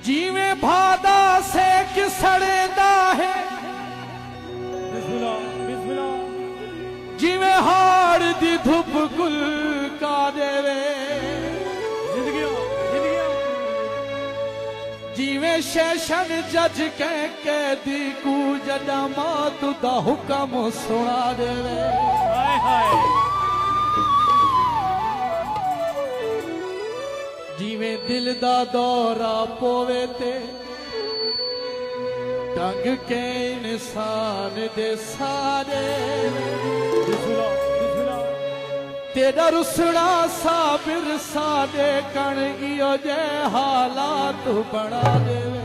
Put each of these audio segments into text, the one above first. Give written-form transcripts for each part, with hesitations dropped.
जिवें भादा से किसड़ेदा है, जिवें हाड़ दी धुप गुल का देवे, जिवें शैशन जज के कैदी को जदा मौत दा हुक्म सुना देवे। जिवें दिल दा दौरा पोवे ते टंग के इंसान दे सारे, तेरा रुसड़ा साबिर सादे कण इयो जे हालात बना देवे।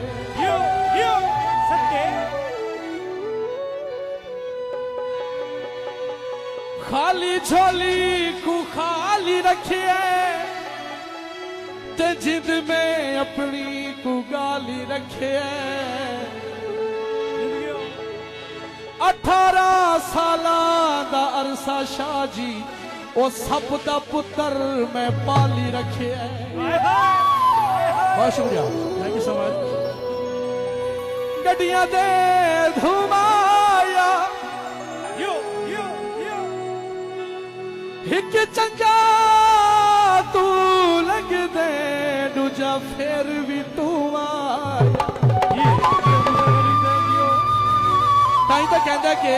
खाली झोली को खाली रखिए ते जिद में अपनी को गाली रखिए। 18 साला दा अरसा शाह जी ओ सब दा पुत्र मैं पाली रखे है। बहुत शुक्रिया, थैंक यू सो मच। गड्डियां दे धुमाया हिक चंगा तू लग दे, दूजा फिर भी तू आया। ताई तो कहता कि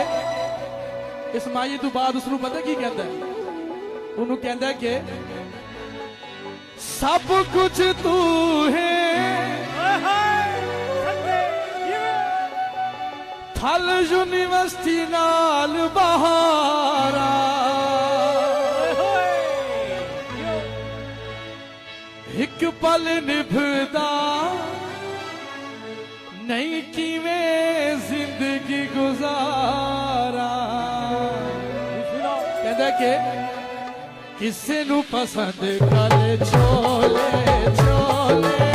इस माई तो बाद उसनू पता की कहता है, उन्होंने कहता कि सब कुछ तू है, थल यूनिवर्सिटी नाल बहारा, एक पल निभदा नहीं किवें जिंदगी गुजारा। कहता कि किसे नू पसंद काले छोले छोले,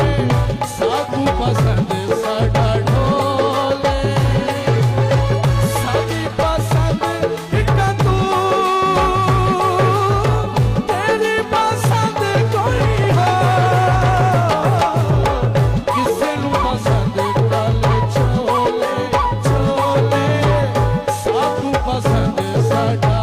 साकू पसंद साडा ढोले, साडी पसंद एक तू, तेरी पसंद कोई हो। किसे नू पसंद काले छोले छोले, साकू पसंद साडा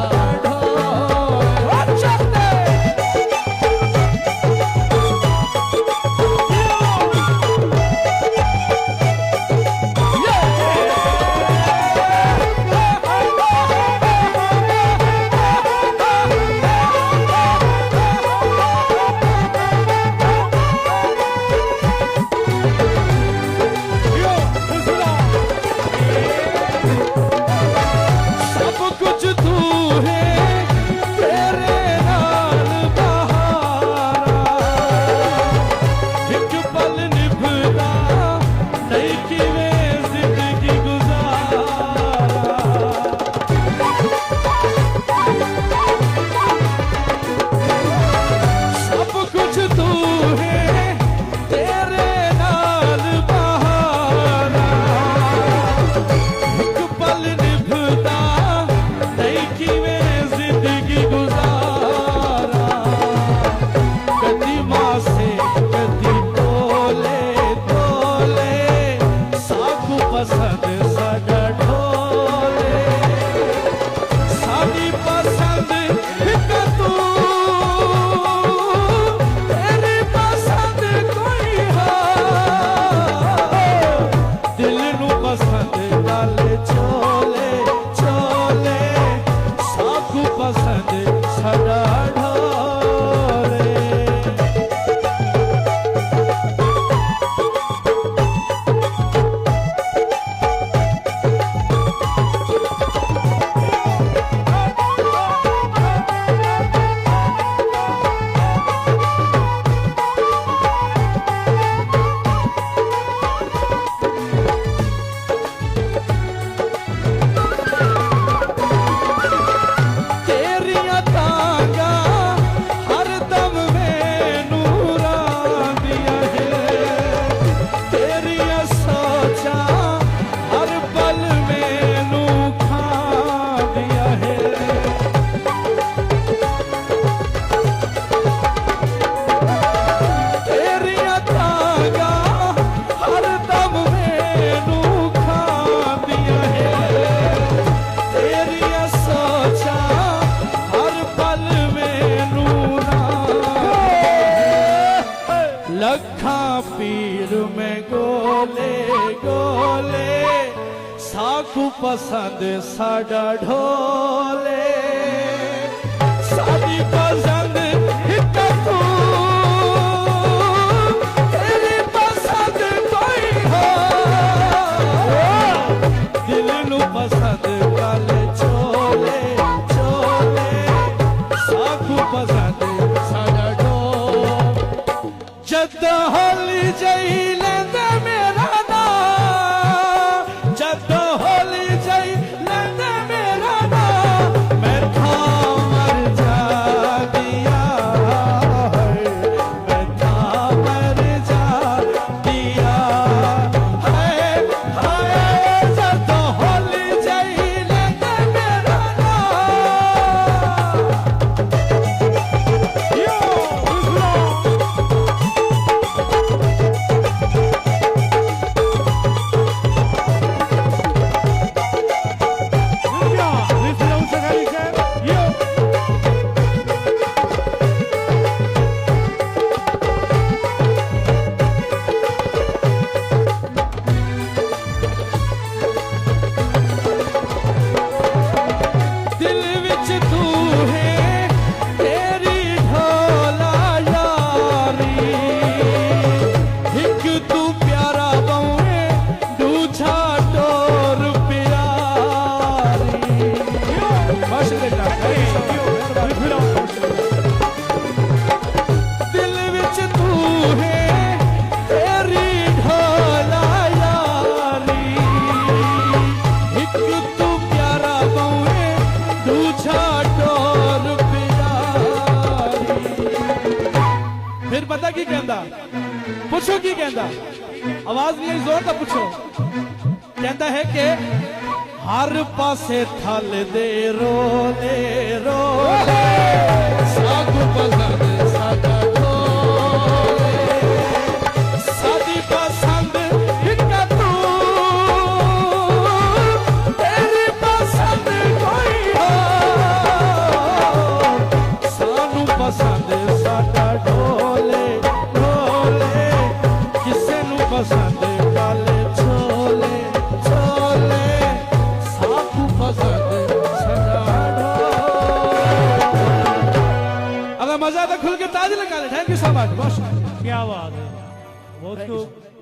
लखा पीर में गोले गोले साकू पसंद साडा ढोले साडी पसंद हिक तू तेरी पसंद कोई हो दिल नू पसंद काले छोले छोले साकू पसंद साडा जद होली जई लेंदे मेरा ना जद होली जई लेंदे मेरा ना मैं था मर जा दिया मैं था मर जा दिया हाय हाय जद होली जई लेंदे मेरा ना दिल विच तू है तेरी ढोला यारी हिक तू प्यारा बउए दूजा डोर प्यारी फिर पता की कहंदा पूछो की कहंदा आवाज नहीं आई जोर दा पूछो कहंदा है कि हर पासे थल दे रोले रोले सागु पसंद साडा ढोले साडी पसंद हिक तू तेरी पसंद कोई हो सानू पसंद साडा ढोले ढोले किसे नू पसंद काले छोले छोले अगर मजा तो खुल के ताज लगा ले। Thank you so much. क्या बात है, बहुत खूब।